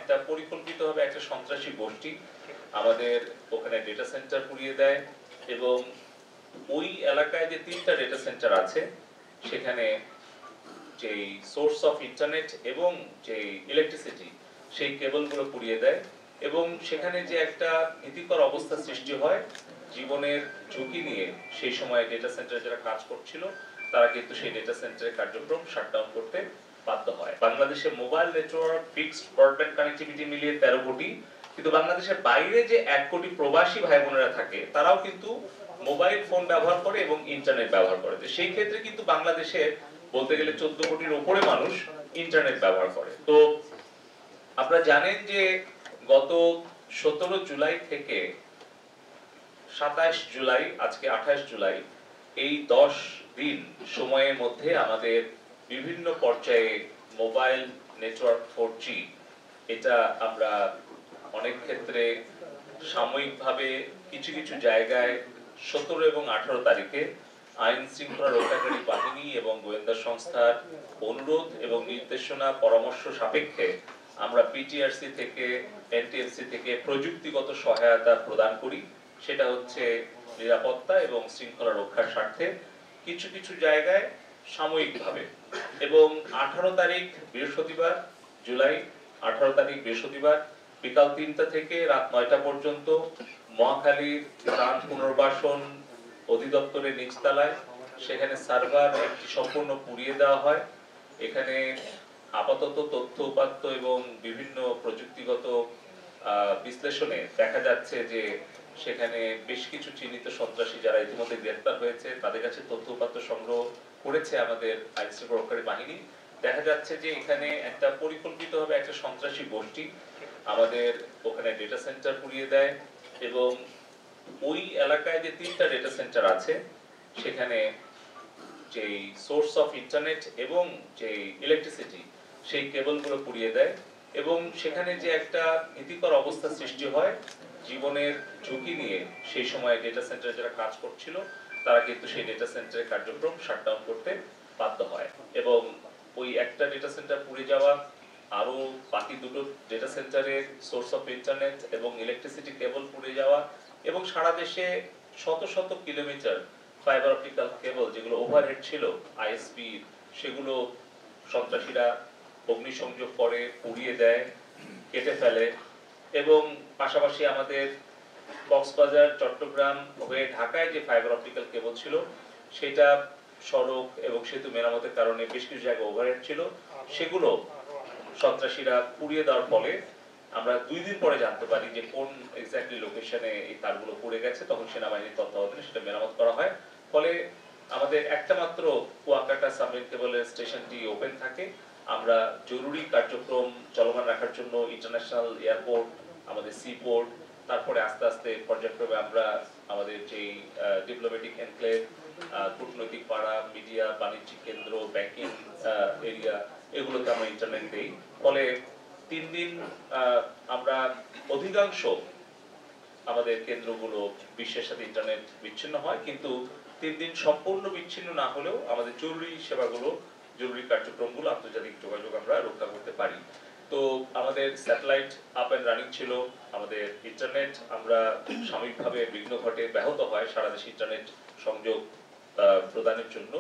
একটা পরিকল্পিতভাবে একটা সন্ত্রাসী গোষ্ঠী আমাদের ওখানে ডেটা সেন্টার পুড়িয়ে দেয় এবং ওই এলাকায় যে 3টা ডেটা সেন্টার আছে সেখানে যে সোর্স অফ ইন্টারনেট এবং যে ইলেকট্রিসিটি সেই কেবলগুলো পুড়িয়ে দেয় এবং সেখানে যে একটা ভীতিকর অবস্থা সৃষ্টি হয় জীবনের ঝুঁকি নিয়ে সেই সময় ডেটা সেন্টারে যারা কাজ করছিল তারা কিন্তু সেই ডেটা সেন্টারের কার্যক্রম শাটডাউন করতে বাধ্য হয়। বাংলাদেশে mobile network fixed broadband connectivity মিলিয়ে 13 কোটি, কিন্তু বাংলাদেশের বাইরে যে 1 কোটি প্রবাসী ভাই বোনেরা থাকে তারাও কিন্তু মোবাইল ফোন ব্যবহার করে এবং ইন্টারনেট ব্যবহার করে। সেই ক্ষেত্রে কিন্তু বাংলাদেশে বলতে গেলে 14 কোটির উপরে মানুষ ইন্টারনেট ব্যবহার করে। তো আপনারা জানেন যে গত 17 জুলাই থেকে 27 জুলাই, আজকে 28 জুলাই, এই 10 দিন সময়ের মধ্যে আমাদের বিভিন্ন পর্যায়ে মোবাইল নেটওয়ার্ক 4G এটা আমরা অনেক ক্ষেত্রে সাময়িকভাবে কিছু কিছু জায়গায় 17 এবং 18 তারিখে আইন শৃঙ্খলা রক্ষাকারী বাহিনী এবং গোয়েন্দা সংস্থার অনুরোধ এবং নির্দেশনা পরামর্শ সাপেক্ষে আমরা পিটিআরসি থেকে এনটিএসসি থেকে প্রযুক্তিগত সহায়তা প্রদান করি। সেটা হচ্ছে নিরাপত্তা এবং শৃঙ্খলা রক্ষার স্বার্থে কিছু কিছু জায়গায় সাময়িকভাবে। এবং 18 তারিখ বৃহস্পতিবার, জুলাই 18 তারিখ বৃহস্পতিবার বিকাল 3টা থেকে রাত 9টা পর্যন্ত মহাখালীর ত্রাণ পুনর্বাসন অধিদপ্তরের নিচতলায় সেখানে সার্ভার একটি সম্পূর্ণ পুড়িয়ে দেওয়া হয়। এখানে আপাতত তথ্য উপাত্ত এবং বিভিন্ন প্রযুক্তিগত বিশ্লেষণে দেখা যাচ্ছে যে সেখানে বেশ কিছু চিহ্নিত সন্ত্রাসী যারা ইতিমধ্যে গ্রেফতার হয়েছে তাদের কাছে তথ্য উপাত্ত সংগ্রহ করেছে আমাদের আইন শৃঙ্খলা রক্ষাকারী বাহিনী। দেখা যাচ্ছে যে এখানে একটা পরিকল্পিতভাবে একটা সন্ত্রাসী গোষ্ঠী আমাদের ওখানে ডেটা সেন্টার পুড়িয়ে দেয় এবং ওই এলাকায় যে 3টা ডেটা সেন্টার আছে সেখানে যে সোর্স অফ ইন্টারনেট এবং যে ইলেকট্রিসিটি সেই কেবলগুলো পুড়িয়ে দেয় এবং সেখানে যে একটা ভীতিকর অবস্থা সৃষ্টি হয় জীবনের ঝুঁকি নিয়ে সেই সময় ডেটা সেন্টারে যারা কাজ করছিল তারা কিন্তু সেই ডেটা সেন্টারের কার্যক্রম শাটডাউন করতে বাধ্য হয় এবং ওই একটা ডেটা সেন্টার পুড়ে যাওয়া, আরো বাকি দুটো ডেটা সেন্টারের সোর্স অফ ইন্টারনেট এবং ইলেকট্রিসিটি কেবল পুড়ে যাওয়া এবং সারা দেশে শত শত কিলোমিটার ফাইবার অপটিক্যাল কেবল যেগুলো ওভারহেড ছিল আইএসপি সেগুলো সন্ত্রাসীরা অগ্নিসংযোগ করে পুড়িয়ে দেয়, কেটে ফেলে এবং পাশাপাশি আমাদের কক্সবাজার চট্টগ্রাম হয়ে ঢাকায় যে ফাইবার অপটিক্যাল কেবল ছিল সেটা সড়ক এবং সেতু মেরামতের কারণে বেশ কিছু জায়গায় ওভারহেড ছিল, সেগুলো সন্ত্রাসীরা পুড়িয়ে দেওয়ার ফলে আমরা 2 দিন পরে জানতে পারি যে কোন এক্স্যাক্টলি লোকেশনে এই তারগুলো পড়ে গেছে। তখন সেনাবাহিনীর তত্ত্বাবধানে সেটা মেরামত করা হয়। ফলে আমাদের একটা মাত্র কুয়াকাটা সাবমেরিন কেবলের স্টেশনটি ওপেন থাকে। আমরা জরুরি কার্যক্রম চলমান রাখার জন্য ইন্টারন্যাশনাল এয়ারপোর্ট, আমাদের সি পোর্ট, তারপরে আস্তে আস্তে পর্যায়ক্রমে আমরা আমাদের যে ডিপ্লোম্যাটিক এনক্লেভ, কূটনৈতিক পাড়া, মিডিয়া, বাণিজ্যিক কেন্দ্র, ব্যাংকিং এরিয়া এগুলোতে আমরা ইন্টারনেট দেই। ফলে 3 দিন আমরা অধিকাংশ আমাদের কেন্দ্রগুলো বিশ্বের সাথে ইন্টারনেট বিচ্ছিন্ন হয়, কিন্তু 3 দিন সম্পূর্ণ বিচ্ছিন্ন না হলেও আমাদের জরুরি সেবাগুলো, জরুরি কার্যক্রমগুলো, আন্তর্জাতিক যোগাযোগ আমরা রক্ষা করতে পারি। তো আমাদের স্যাটেলাইট আপ এন্ড রানিং ছিল, আমাদের ইন্টারনেট আমরা সাময়িকভাবে বিঘ্ন ঘটে ব্যাহত হয় সারা দেশে ইন্টারনেট সংযোগ প্রদানের জন্য।